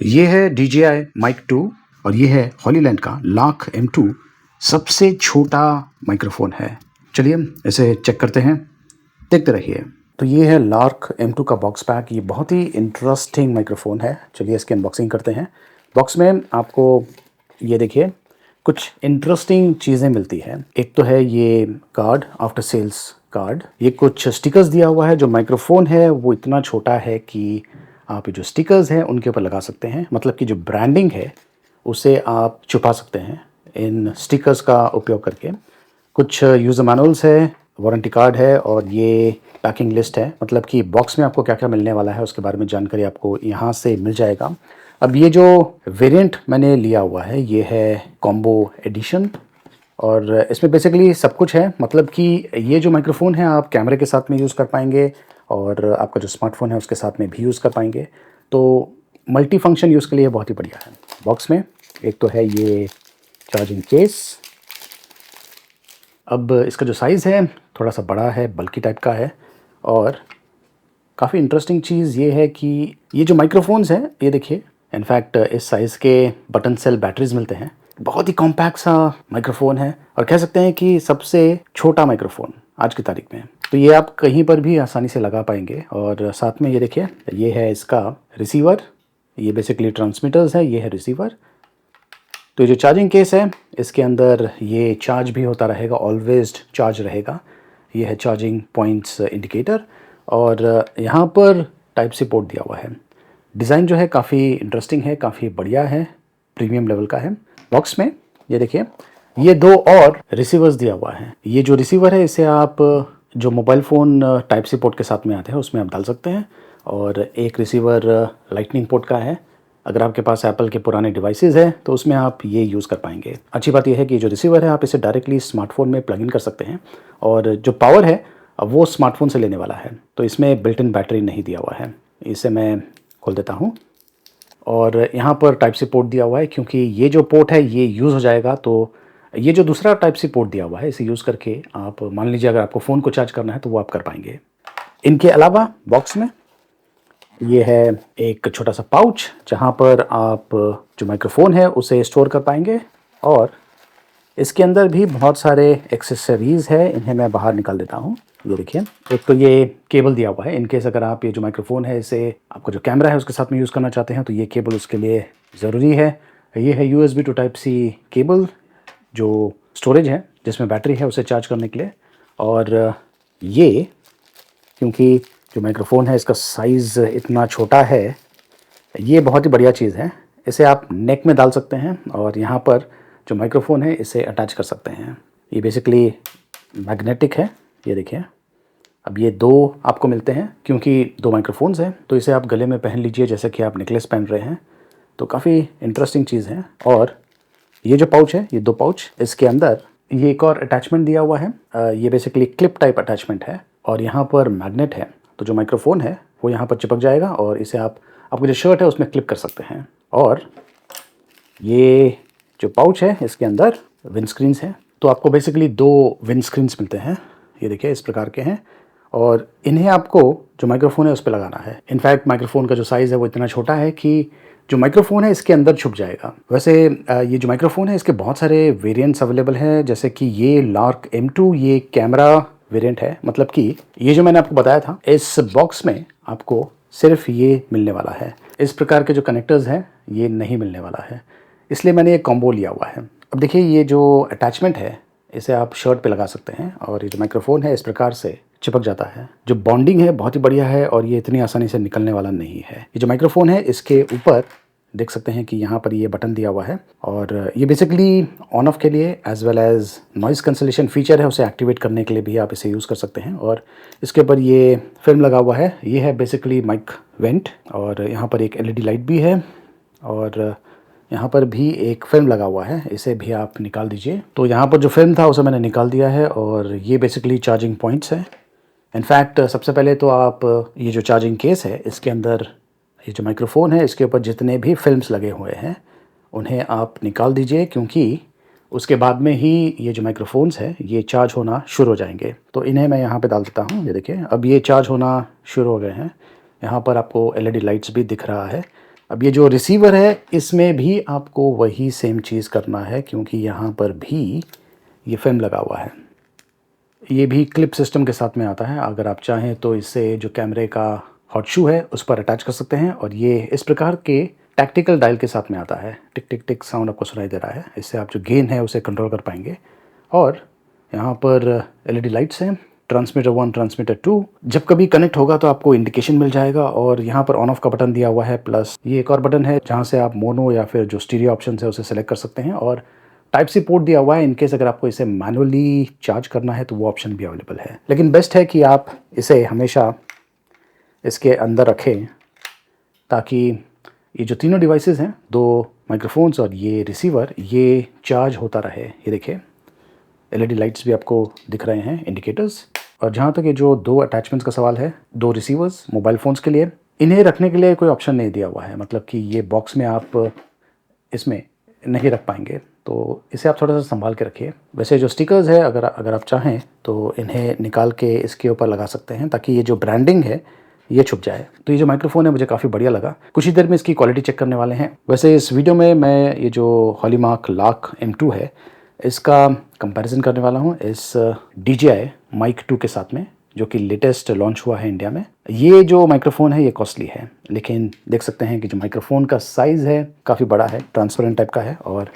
ये है DJI Mic 2 और ये है हॉलीलैंड का लार्क M2 सबसे छोटा माइक्रोफोन है। चलिए इसे चेक करते हैं, देखते रहिए। तो ये है लार्क M2 का बॉक्स पैक। ये बहुत ही इंटरेस्टिंग माइक्रोफोन है। चलिए इसकी अनबॉक्सिंग करते हैं। बॉक्स में आपको ये देखिए कुछ इंटरेस्टिंग चीज़ें मिलती हैं। एक तो है ये कार्ड, आफ्टर सेल्स कार्ड। ये कुछ स्टिकर्स दिया हुआ है। जो माइक्रोफोन है वो इतना छोटा है कि आप जो स्टिकर्स हैं उनके ऊपर लगा सकते हैं। मतलब कि जो ब्रांडिंग है उसे आप छुपा सकते हैं इन स्टिकर्स का उपयोग करके। कुछ यूज़र मैनुअल्स है, वारंटी कार्ड है और ये पैकिंग लिस्ट है। मतलब कि बॉक्स में आपको क्या क्या मिलने वाला है उसके बारे में जानकारी आपको यहाँ से मिल जाएगा। अब ये जो वेरिएंट मैंने लिया हुआ है ये है कॉम्बो एडिशन और इसमें बेसिकली सब कुछ है। मतलब कि ये जो माइक्रोफोन है आप कैमरे के साथ में यूज़ कर पाएंगे और आपका जो स्मार्टफोन है उसके साथ में भी यूज़ कर पाएंगे। तो मल्टी फंक्शन यूज़ के लिए बहुत ही बढ़िया है। बॉक्स में एक तो है ये चार्जिंग केस। अब इसका जो साइज़ है थोड़ा सा बड़ा है, बल्कि टाइप का है। और काफ़ी इंटरेस्टिंग चीज़ ये है कि ये जो माइक्रोफोन्स हैं ये देखिए, इनफैक्ट इस साइज़ के बटन सेल बैटरीज मिलते हैं। बहुत ही कॉम्पैक्ट सा माइक्रोफोन है और कह सकते हैं कि सबसे छोटा माइक्रोफोन आज की तारीख में। तो ये आप कहीं पर भी आसानी से लगा पाएंगे। और साथ में ये देखिए ये है इसका रिसीवर। ये बेसिकली ट्रांसमीटर्स है, ये है रिसीवर। तो ये जो चार्जिंग केस है इसके अंदर ये चार्ज भी होता रहेगा, ऑलवेज चार्ज रहेगा। ये है चार्जिंग पॉइंट्स इंडिकेटर और यहाँ पर टाइप सी पोर्ट दिया हुआ है। डिज़ाइन जो है काफ़ी इंटरेस्टिंग है, काफ़ी बढ़िया है, प्रीमियम लेवल का है। बॉक्स में ये देखिए ये दो और रिसीवर्स दिया हुआ है। ये जो रिसीवर है इसे आप जो mobile phone type C port के साथ में आते हैं उसमें आप डाल सकते हैं। और एक रिसीवर लाइटनिंग पोर्ट का है। अगर आपके पास एप्पल के पुराने डिवाइसेस हैं तो उसमें आप ये यूज़ कर पाएंगे। अच्छी बात यह है कि जो रिसीवर है आप इसे डायरेक्टली स्मार्टफोन में प्लग इन कर सकते हैं और जो पावर है वो स्मार्टफोन से लेने वाला है। तो इसमें बिल्ट इन बैटरी नहीं दिया हुआ है। इसे मैं खोल देता हूँ और यहाँ पर टाइप सी पोर्ट दिया हुआ है। क्योंकि ये जो पोर्ट है ये यूज़ हो जाएगा तो ये जो दूसरा टाइप सी पोर्ट दिया हुआ है इसे यूज़ करके आप मान लीजिए अगर आपको फ़ोन को चार्ज करना है तो वो आप कर पाएंगे। इनके अलावा बॉक्स में ये है एक छोटा सा पाउच जहाँ पर आप जो माइक्रोफोन है उसे स्टोर कर पाएंगे। और इसके अंदर भी बहुत सारे एक्सेसरीज़ है, इन्हें मैं बाहर निकाल देता हूँ। ये देखिए एक तो ये केबल दिया हुआ है। इनकेस अगर आप ये जो माइक्रोफोन है इसे आपको जो कैमरा है उसके साथ में यूज़ करना चाहते हैं तो ये केबल उसके लिए ज़रूरी है। ये है USB to Type C cable जो स्टोरेज है जिसमें बैटरी है उसे चार्ज करने के लिए। और ये क्योंकि जो माइक्रोफोन है इसका साइज़ इतना छोटा है, ये बहुत ही बढ़िया चीज़ है। इसे आप नेक में डाल सकते हैं और यहाँ पर जो माइक्रोफोन है इसे अटैच कर सकते हैं। ये बेसिकली मैग्नेटिक है। ये देखिए अब ये दो आपको मिलते हैं क्योंकि दो माइक्रोफोन्स हैं तो इसे आप गले में पहन लीजिए जैसे कि आप नेकलेस पहन रहे हैं। तो काफ़ी इंटरेस्टिंग चीज़ है। और ये जो पाउच है, ये दो पाउच, इसके अंदर ये एक और अटैचमेंट दिया हुआ है। ये बेसिकली क्लिप टाइप अटैचमेंट है और यहाँ पर मैग्नेट है। तो जो माइक्रोफोन है वो यहाँ पर चिपक जाएगा और इसे आप आपकी जो शर्ट है उसमें क्लिप कर सकते हैं। और ये जो पाउच है इसके अंदर विंड स्क्रीन्स हैं। तो आपको बेसिकली दो विंड स्क्रीन्स मिलते हैं। ये देखिए इस प्रकार के हैं और इन्हें आपको जो माइक्रोफोन है उस पर लगाना है। इनफैक्ट माइक्रोफोन का जो साइज़ है वो इतना छोटा है कि जो माइक्रोफोन है इसके अंदर छुप जाएगा। वैसे ये जो माइक्रोफोन है इसके बहुत सारे वेरिएंट्स अवेलेबल हैं। जैसे कि ये लार्क M2 ये कैमरा वेरिएंट है। मतलब कि ये जो मैंने आपको बताया था इस बॉक्स में आपको सिर्फ ये मिलने वाला है। इस प्रकार के जो कनेक्टर्स हैं ये नहीं मिलने वाला है, इसलिए मैंने ये कॉम्बो लिया हुआ है। अब देखिए ये जो अटैचमेंट है इसे आप शर्ट पे लगा सकते हैं और ये जो माइक्रोफोन है इस प्रकार से चिपक जाता है। जो बॉन्डिंग है बहुत ही बढ़िया है और ये इतनी आसानी से निकलने वाला नहीं है। ये जो माइक्रोफोन है इसके ऊपर देख सकते हैं कि यहाँ पर ये बटन दिया हुआ है और ये बेसिकली ऑन ऑफ के लिए as well as noise cancellation feature है उसे एक्टिवेट करने के लिए भी आप इसे यूज़ कर सकते हैं। और इसके ऊपर ये फिल्म लगा हुआ है, ये है बेसिकली माइक वेंट। और यहाँ पर एक LED लाइट भी है और यहाँ पर भी एक फिल्म लगा हुआ है, इसे भी आप निकाल दीजिए। तो यहाँ पर जो फिल्म था उसे मैंने निकाल दिया है और ये बेसिकली चार्जिंग पॉइंट्स हैं। इनफैक्ट सबसे पहले तो आप ये जो चार्जिंग केस है इसके अंदर ये जो माइक्रोफोन है इसके ऊपर जितने भी फिल्म्स लगे हुए हैं उन्हें आप निकाल दीजिए क्योंकि उसके बाद में ही ये जो माइक्रोफोन्स है ये चार्ज होना शुरू हो जाएंगे। तो इन्हें मैं यहाँ पे डाल देता हूँ। ये देखिए अब ये चार्ज होना शुरू हो गए हैं। यहाँ पर आपको LED लाइट्स भी दिख रहा है। अब ये जो रिसीवर है इसमें भी आपको वही सेम चीज़ करना है, क्योंकि यहाँ पर भी ये फिल्म लगा हुआ है। ये भी क्लिप सिस्टम के साथ में आता है। अगर आप चाहें तो इसे जो कैमरे का हॉट शू है उस पर अटैच कर सकते हैं, और ये इस प्रकार के टैक्टिकल डायल के साथ में आता है। टिक टिक टिक साउंड आपको सुनाई दे रहा है। इससे आप जो गेन है उसे कंट्रोल कर पाएंगे। और यहाँ पर एलईडी लाइट्स हैं, ट्रांसमीटर 1 ट्रांसमीटर 2। जब कभी कनेक्ट होगा तो आपको इंडिकेशन मिल जाएगा, और यहाँ पर ऑन ऑफ का बटन दिया हुआ है, प्लस ये एक और बटन है जहाँ से आप मोनो या फिर जो स्टीरियो ऑप्शन है उसे सेलेक्ट कर सकते हैं। और टाइप सी पोर्ट दिया हुआ है, इनकेस अगर आपको इसे मैनुअली चार्ज करना है तो वो ऑप्शन भी अवेलेबल है। लेकिन बेस्ट है कि आप इसे हमेशा इसके अंदर रखें, ताकि ये जो तीनों डिवाइसेस हैं, 2 माइक्रोफोन्स और ये रिसीवर, ये चार्ज होता रहे। ये देखिए एलईडी लाइट्स भी आपको दिख रहे हैं, इंडिकेटर्स। और जहाँ तक ये जो 2 अटैचमेंट्स का सवाल है, 2 रिसीवर्स मोबाइल फ़ोन्स के लिए, इन्हें रखने के लिए कोई ऑप्शन नहीं दिया हुआ है। मतलब कि ये बॉक्स में आप इसमें नहीं रख पाएंगे, तो इसे आप थोड़ा सा संभाल के रखिए। वैसे जो स्टिकर्स है, अगर आप चाहें तो इन्हें निकाल के इसके ऊपर लगा सकते हैं, ताकि ये जो ब्रांडिंग है ये छुप जाए। तो ये जो माइक्रोफोन है मुझे काफ़ी बढ़िया लगा। कुछ ही देर में इसकी क्वालिटी चेक करने वाले हैं। वैसे इस वीडियो में मैं ये जो हॉलीमार्क लाख M2 है इसका कंपैरिजन करने वाला हूँ इस DJI Mic 2 के साथ में, जो कि लेटेस्ट लॉन्च हुआ है इंडिया में। ये जो माइक्रोफोन है ये कॉस्टली है, लेकिन देख सकते हैं कि जो माइक्रोफोन का साइज़ है काफ़ी बड़ा है, ट्रांसपेरेंट टाइप का है। और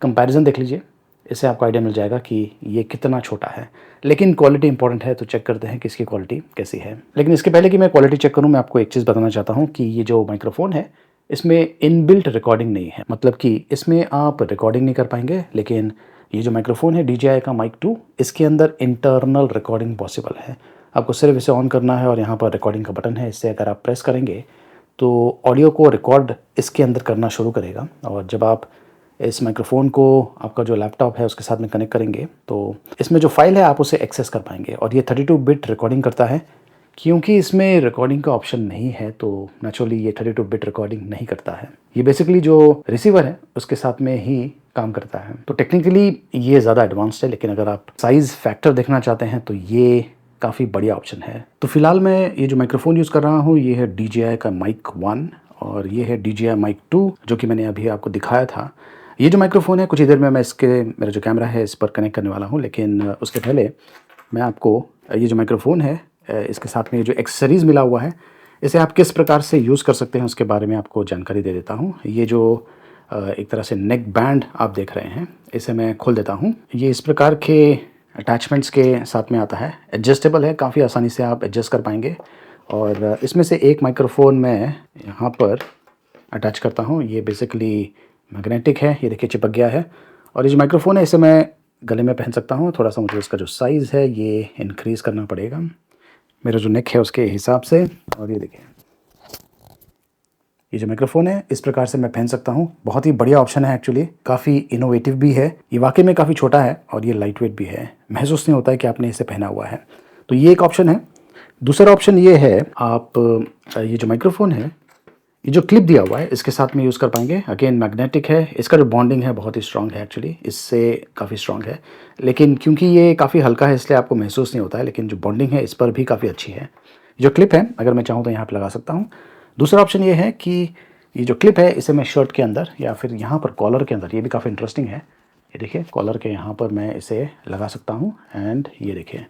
कंपैरिजन देख लीजिए, इससे आपको आइडिया मिल जाएगा कि ये कितना छोटा है। लेकिन क्वालिटी इंपॉर्टेंट है, तो चेक करते हैं कि इसकी क्वालिटी कैसी है। लेकिन इसके पहले कि मैं क्वालिटी चेक करूं, मैं आपको एक चीज़ बताना चाहता हूं कि ये जो माइक्रोफोन है इसमें इनबिल्ट रिकॉर्डिंग नहीं है। मतलब कि इसमें आप रिकॉर्डिंग नहीं कर पाएंगे, लेकिन ये जो माइक्रोफोन है DJI का Mic 2, इसके अंदर इंटरनल रिकॉर्डिंग पॉसिबल है। आपको सिर्फ इसे ऑन करना है और यहाँ पर रिकॉर्डिंग का बटन है। इससे अगर आप प्रेस करेंगे तो ऑडियो को रिकॉर्ड इसके अंदर करना शुरू करेगा। और जब आप इस माइक्रोफोन को आपका जो लैपटॉप है उसके साथ में कनेक्ट करेंगे तो इसमें जो फाइल है आप उसे एक्सेस कर पाएंगे। और ये 32 बिट रिकॉर्डिंग करता है। क्योंकि इसमें रिकॉर्डिंग का ऑप्शन नहीं है तो नेचुरली ये 32 बिट रिकॉर्डिंग नहीं करता है। ये बेसिकली जो रिसीवर है उसके साथ में ही काम करता है। तो टेक्निकली ये ज़्यादा एडवांस्ड है, लेकिन अगर आप साइज़ फैक्टर देखना चाहते हैं तो ये काफ़ी बढ़िया ऑप्शन है। तो फिलहाल मैं ये जो माइक्रोफोन यूज़ कर रहा हूँ ये है DJI का Mic 1, और ये है DJI Mic 2 जो कि मैंने अभी आपको दिखाया था। ये जो माइक्रोफोन है कुछ ही देर में मैं मेरा जो कैमरा है इस पर कनेक्ट करने वाला हूँ, लेकिन उसके पहले मैं आपको ये जो माइक्रोफोन है इसके साथ में जो एक्सेसरीज़ मिला हुआ है इसे आप किस प्रकार से यूज़ कर सकते हैं उसके बारे में आपको जानकारी दे देता हूँ। ये जो एक तरह से नेक बैंड आप देख रहे हैं, इसे मैं खोल देता हूँ। ये इस प्रकार के अटैचमेंट्स के साथ में आता है, एडजस्टेबल है, काफ़ी आसानी से आप एडजस्ट कर पाएंगे। और इसमें से एक माइक्रोफोन मैं यहाँ पर अटैच करता हूँ। ये बेसिकली मैग्नेटिक है, ये देखिए चिपक गया है। और ये जो माइक्रोफोन है इसे मैं गले में पहन सकता हूँ। थोड़ा सा मुझे इसका जो साइज़ है ये इंक्रीज़ करना पड़ेगा मेरा जो नेक है उसके हिसाब से। और ये देखिए ये जो माइक्रोफोन है इस प्रकार से मैं पहन सकता हूँ। बहुत ही बढ़िया ऑप्शन है, एक्चुअली काफ़ी इनोवेटिव भी है। ये वाकई में काफ़ी छोटा है और ये लाइट वेट भी है, महसूस नहीं होता है कि आपने इसे पहना हुआ है। तो ये एक ऑप्शन है। दूसरा ऑप्शन ये है, आप ये जो माइक्रोफोन है ये जो क्लिप दिया हुआ है इसके साथ में यूज़ कर पाएंगे। अगेन मैग्नेटिक है, इसका जो बॉन्डिंग है बहुत ही स्ट्रांग है, एक्चुअली इससे काफ़ी स्ट्रांग है। लेकिन क्योंकि ये काफ़ी हल्का है इसलिए आपको महसूस नहीं होता है, लेकिन जो बॉन्डिंग है इस पर भी काफ़ी अच्छी है। जो क्लिप है अगर मैं चाहूँ तो यहाँ पर लगा सकता हूँ। दूसरा ऑप्शन ये है कि ये जो क्लिप है इसे मैं शर्ट के अंदर या फिर यहाँ पर कॉलर के अंदर, ये भी काफ़ी इंटरेस्टिंग है। ये देखिए कॉलर के यहाँ पर मैं इसे लगा सकता हूँ। एंड ये देखिए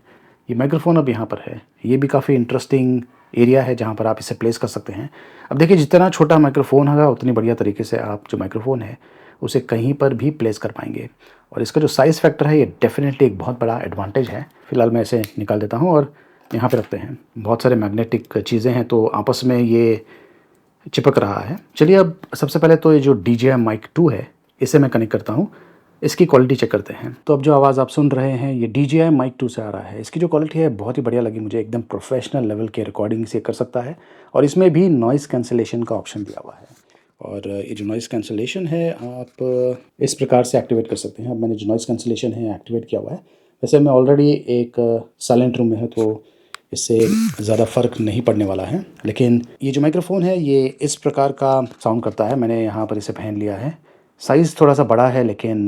ये माइक्रोफोन अब यहाँ पर है। ये भी काफ़ी इंटरेस्टिंग एरिया है जहाँ पर आप इसे प्लेस कर सकते हैं। अब देखिए जितना छोटा माइक्रोफोन होगा उतनी बढ़िया तरीके से आप जो माइक्रोफोन है उसे कहीं पर भी प्लेस कर पाएंगे। और इसका जो साइज़ फैक्टर है ये डेफिनेटली एक बहुत बड़ा एडवांटेज है। फिलहाल मैं इसे निकाल देता हूँ और यहाँ पर रखते हैं। बहुत सारे मैग्नेटिक चीज़ें हैं तो आपस में ये चिपक रहा है। चलिए अब सबसे पहले तो ये जो DJI Mic 2 है इसे मैं कनेक्ट करता हूँ, इसकी क्वालिटी चेक करते हैं। तो अब जो आवाज़ आप सुन रहे हैं ये DJI Mic 2 से आ रहा है। इसकी जो क्वालिटी है बहुत ही बढ़िया लगी मुझे, एकदम प्रोफेशनल लेवल के रिकॉर्डिंग से कर सकता है। और इसमें भी नॉइज़ कैंसिलेशन का ऑप्शन दिया हुआ है। और ये जो नॉइज़ कैंसिलेशन है आप इस प्रकार से एक्टिवेट कर सकते हैं। अब मैंने जो नॉइज़ कैंसिलेशन है एक्टिवेट किया हुआ है। वैसे मैं ऑलरेडी एक साइलेंट रूम में है तो इससे ज़्यादा फ़र्क नहीं पड़ने वाला है। लेकिन ये जो माइक्रोफ़ोन है ये इस प्रकार का साउंड करता है। मैंने यहाँ पर इसे पहन लिया है। साइज़ थोड़ा सा बड़ा है लेकिन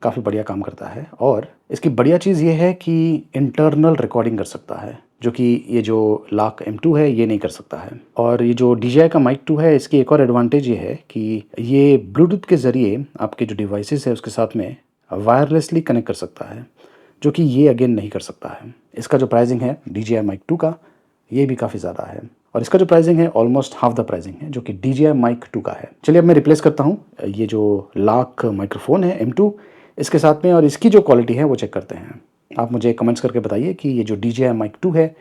काफ़ी बढ़िया काम करता है। और इसकी बढ़िया चीज़ ये है कि इंटरनल रिकॉर्डिंग कर सकता है। जो कि ये जो लाक M2 है ये नहीं कर सकता है। और ये जो DJI का माइक 2 है, इसकी एक और एडवांटेज ये है कि ये ब्लूटूथ के ज़रिए आपके जो डिवाइसेस है उसके साथ में वायरलेसली कनेक्ट कर सकता है, जो कि ये अगेन नहीं कर सकता है। इसका जो प्राइसिंग है DJI माइक 2 का, ये भी काफ़ी ज़्यादा है और इसका जो प्राइसिंग है ऑलमोस्ट हाफ द प्राइसिंग है जो कि DJI माइक 2 का है। चलिए अब मैं रिप्लेस करता हूँ ये जो लाक माइक्रोफोन है M2 इसके साथ में, और इसकी जो क्वालिटी है वो चेक करते हैं। आप मुझे कमेंट्स करके बताइए कि ये जो DJI माइक 2 है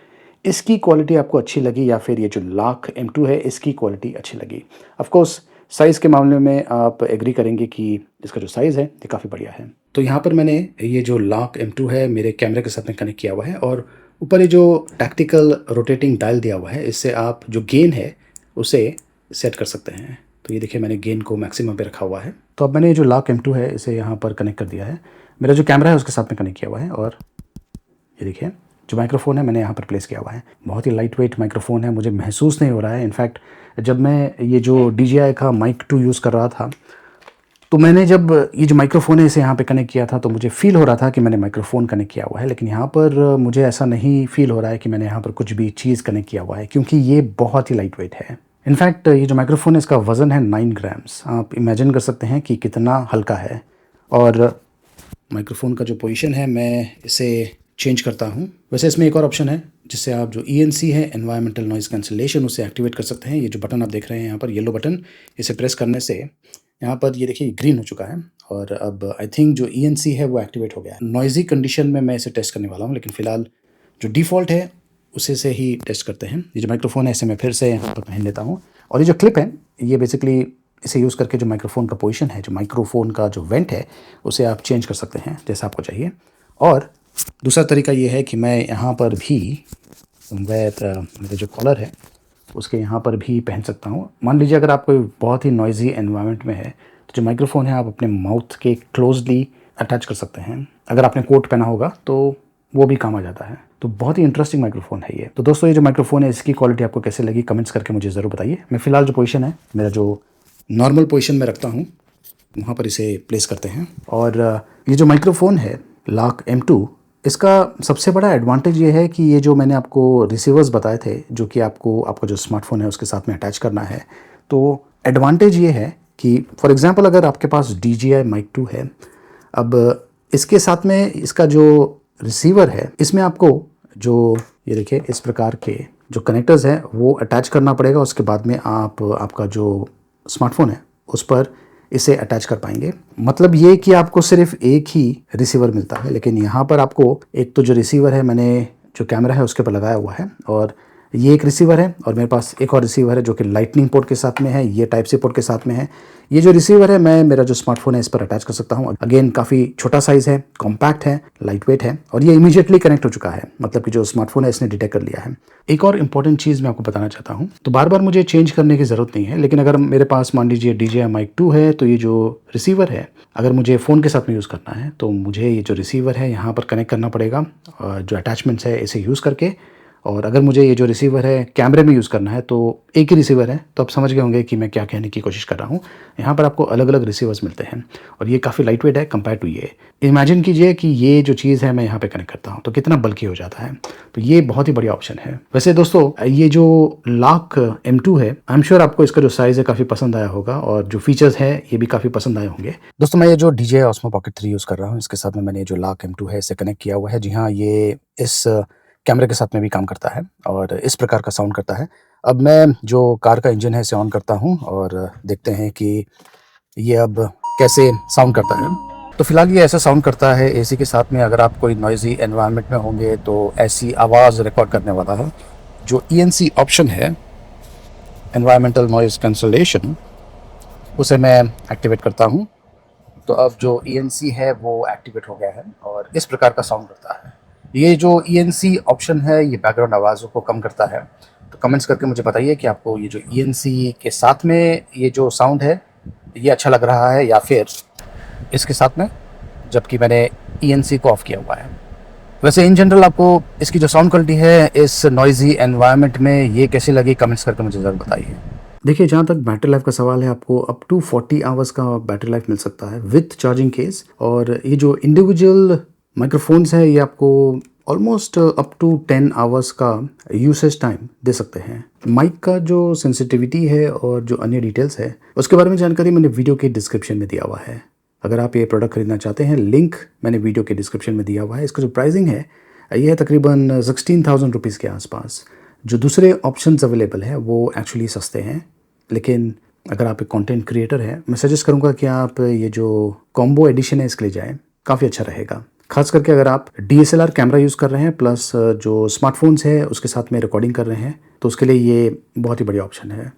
इसकी क्वालिटी आपको अच्छी लगी या फिर ये जो लाक M2 है इसकी क्वालिटी अच्छी लगी। ऑफ कोर्स साइज़ के मामले में आप एग्री करेंगे कि इसका जो साइज़ है ये काफ़ी बढ़िया है। तो यहाँ पर मैंने ये जो लाक M2 है मेरे कैमरे के साथ में कनेक्ट किया हुआ है और ऊपर ये जो टैक्टिकल रोटेटिंग डायल दिया हुआ है, इससे आप जो गेन है उसे सेट कर सकते हैं। तो ये देखिए मैंने गेन को मैक्सिमम पे रखा हुआ है। तो अब मैंने ये जो लाक M2 है इसे यहाँ पर कनेक्ट कर दिया है, मेरा जो कैमरा है उसके साथ में कनेक्ट किया हुआ है और ये देखिए जो माइक्रोफ़ोन है मैंने यहाँ पर प्लेस किया हुआ है। बहुत ही लाइट वेट माइक्रोफ़ोन है, मुझे महसूस नहीं हो रहा है। इनफैक्ट जब मैं ये जो DJI का माइक 2 यूज़ कर रहा था तो मैंने जब ये जो माइक्रोफ़ोन है इसे यहाँ पे कनेक्ट किया था तो मुझे फ़ील हो रहा था कि मैंने माइक्रोफ़ोन कनेक्ट किया हुआ है, लेकिन यहाँ पर मुझे ऐसा नहीं फ़ील हो रहा है कि मैंने यहाँ पर कुछ भी चीज़ कनेक्ट किया हुआ है, क्योंकि ये बहुत ही लाइट वेट है। इनफैक्ट ये जो माइक्रोफ़ोन है इसका वज़न है 9 ग्राम्स। आप इमेजिन कर सकते हैं कि कितना हल्का है। और माइक्रोफ़ोन का जो पोजीशन है मैं इसे चेंज करता हूँ। वैसे इसमें एक और ऑप्शन है जिससे आप जो ENC है एनवायरमेंटल नॉइज़ कैंसलेशन उसे एक्टिवेट कर सकते हैं। ये जो बटन आप देख रहे हैं यहाँ पर येलो बटन, इसे प्रेस करने से यहाँ पर ये देखिए ग्रीन हो चुका है और अब आई थिंक जो ENC है वो एक्टिवेट हो गया है। नॉइज़ी कंडीशन में मैं इसे टेस्ट करने वाला हूँ, लेकिन फ़िलहाल जो डिफ़ॉल्ट है उसे से ही टेस्ट करते हैं। ये जो माइक्रोफ़ोन है इसे मैं फिर से यहाँ पर पहन लेता हूँ और ये जो क्लिप है ये बेसिकली इसे यूज़ करके जो माइक्रोफ़ोन का पोजीशन है, जो माइक्रोफ़ोन का जो वेंट है उसे आप चेंज कर सकते हैं जैसा आपको चाहिए। और दूसरा तरीका ये है कि मैं यहाँ पर भी मेरा जो कॉलर है उसके यहाँ पर भी पहन सकता हूँ। मान लीजिए अगर आप कोई बहुत ही नॉइज़ी एनवायरनमेंट में है तो जो माइक्रोफ़ोन है आप अपने माउथ के क्लोजली अटैच कर सकते हैं। अगर आपने कोट पहना होगा तो वो भी काम आ जाता है। तो बहुत ही इंटरेस्टिंग माइक्रोफ़ोन है ये। तो दोस्तों ये जो माइक्रोफ़ोन है इसकी क्वालिटी आपको कैसे लगी कमेंट्स करके मुझे ज़रूर बताइए। मैं फ़िलहाल जो पोजीशन है मेरा जो नॉर्मल पोजीशन में रखता हूँ वहाँ पर इसे प्लेस करते हैं। और ये जो माइक्रोफ़ोन है लाक M2 इसका सबसे बड़ा एडवांटेज ये है कि ये जो मैंने आपको रिसीवर्स बताए थे जो कि आपको आपका जो स्मार्टफोन है उसके साथ में अटैच करना है, तो एडवांटेज ये है कि फॉर एग्जांपल अगर आपके पास DJI माइक 2 है, अब इसके साथ में इसका जो रिसीवर है इसमें आपको जो ये देखिए इस प्रकार के जो कनेक्टर्स हैं वो अटैच करना पड़ेगा। उसके बाद में आप आपका जो स्मार्टफोन है उस पर इसे अटैच कर पाएंगे। मतलब ये कि आपको सिर्फ एक ही रिसीवर मिलता है, लेकिन यहाँ पर आपको एक तो जो रिसीवर है मैंने जो कैमरा है उसके पर लगाया हुआ है और ये एक रिसीवर है और मेरे पास एक और रिसीवर है जो कि लाइटनिंग पोर्ट के साथ में है, ये टाइप सी पोर्ट के साथ में है। ये जो रिसीवर है मैं मेरा जो स्मार्टफोन है इस पर अटैच कर सकता हूँ। अगेन काफ़ी छोटा साइज़ है, कॉम्पैक्ट है, लाइट वेट है और ये इमीडिएटली कनेक्ट हो चुका है, मतलब कि जो स्मार्टफोन है इसने डिटेक्ट कर लिया है। एक और इम्पॉर्टेंट चीज़ मैं आपको बताना चाहता हूँ, तो बार बार मुझे चेंज करने की ज़रूरत नहीं है, लेकिन अगर मेरे पास मान लीजिए DJI माइक 2 है तो ये जो रिसीवर है अगर मुझे फ़ोन के साथ में यूज़ करना है तो मुझे ये जो रिसीवर है यहाँ पर कनेक्ट करना पड़ेगा जो अटैचमेंट्स है इसे यूज़ करके। और अगर मुझे ये जो रिसीवर है कैमरे में यूज़ करना है तो एक ही रिसीवर है। तो आप समझ गए होंगे कि मैं क्या कहने की कोशिश कर रहा हूँ। यहाँ पर आपको अलग अलग रिसीवर्स मिलते हैं और ये काफ़ी लाइट वेट है कंपेयर टू ये। इमेजिन कीजिए कि ये जो चीज़ है मैं यहाँ पे कनेक्ट करता हूँ तो कितना बल्कि हो जाता है। तो ये बहुत ही बढ़िया ऑप्शन है। वैसे दोस्तों ये जो लाक M2 है आई एम श्योर आपको इसका जो साइज़ है काफ़ी पसंद आया होगा और जो फीचर्स है ये भी काफ़ी पसंद आए होंगे। दोस्तों मैं ये जो DJI Osmo Pocket 3 यूज़ कर रहा हूँ इसके साथ में मैंने जो लाक M2 है इसे कनेक्ट किया हुआ है। जी हाँ, ये इस कैमरे के साथ में भी काम करता है और इस प्रकार का साउंड करता है। अब मैं जो कार का इंजन है इसे ऑन करता हूँ और देखते हैं कि ये अब कैसे साउंड करता है। तो फिलहाल ये ऐसा साउंड करता है AC के साथ में। अगर आप कोई नॉइज़ी एनवायरनमेंट में होंगे तो ऐसी आवाज़ रिकॉर्ड करने वाला है। जो ENC ऑप्शन है एनवायरमेंटल नॉइज़ कैंसलेशन उसे मैं एक्टिवेट करता हूँ। तो अब जो ENC है वो एक्टिवेट हो गया है और इस प्रकार का साउंड करता है। ये जो ENC ऑप्शन है ये बैकग्राउंड आवाज़ों को कम करता है। तो कमेंट्स करके मुझे बताइए कि आपको ये जो ENC के साथ में ये जो साउंड है ये अच्छा लग रहा है या फिर इसके साथ में जबकि मैंने ENC को ऑफ़ किया हुआ है। वैसे इन जनरल आपको इसकी जो साउंड क्वालिटी है इस नॉइज़ी एनवायरनमेंट में ये कैसी लगी कमेंट्स करके मुझे ज़रूर बताइए। देखिए जहाँ तक बैटरी लाइफ का सवाल है आपको अप टू 40 आवर्स का बैटरी लाइफ मिल सकता है विथ चार्जिंग केस। और ये जो इंडिविजुअल माइक्रोफोन्स है ये आपको ऑलमोस्ट अप टू 10 आवर्स का यूसेज टाइम दे सकते हैं। माइक का जो सेंसिटिविटी है और जो अन्य डिटेल्स है उसके बारे में जानकारी मैंने वीडियो के डिस्क्रिप्शन में दिया हुआ है। अगर आप ये प्रोडक्ट खरीदना चाहते हैं, लिंक मैंने वीडियो के डिस्क्रिप्शन में दिया हुआ है। इसका जो प्राइसिंग है ये है तकरीबन 16,000 रुपीज़ के आसपास। जो दूसरे ऑप्शंस अवेलेबल हैं वो एक्चुअली सस्ते हैं, लेकिन अगर आप एक कंटेंट क्रिएटर हैं, मैं सजेस्ट करूंगा कि आप ये जो कॉम्बो एडिशन है इसके लिए जाएं, काफ़ी अच्छा रहेगा। खास करके अगर आप DSLR कैमरा यूज़ कर रहे हैं प्लस जो स्मार्टफोन्स है उसके साथ में रिकॉर्डिंग कर रहे हैं तो उसके लिए ये बहुत ही बढ़िया ऑप्शन है।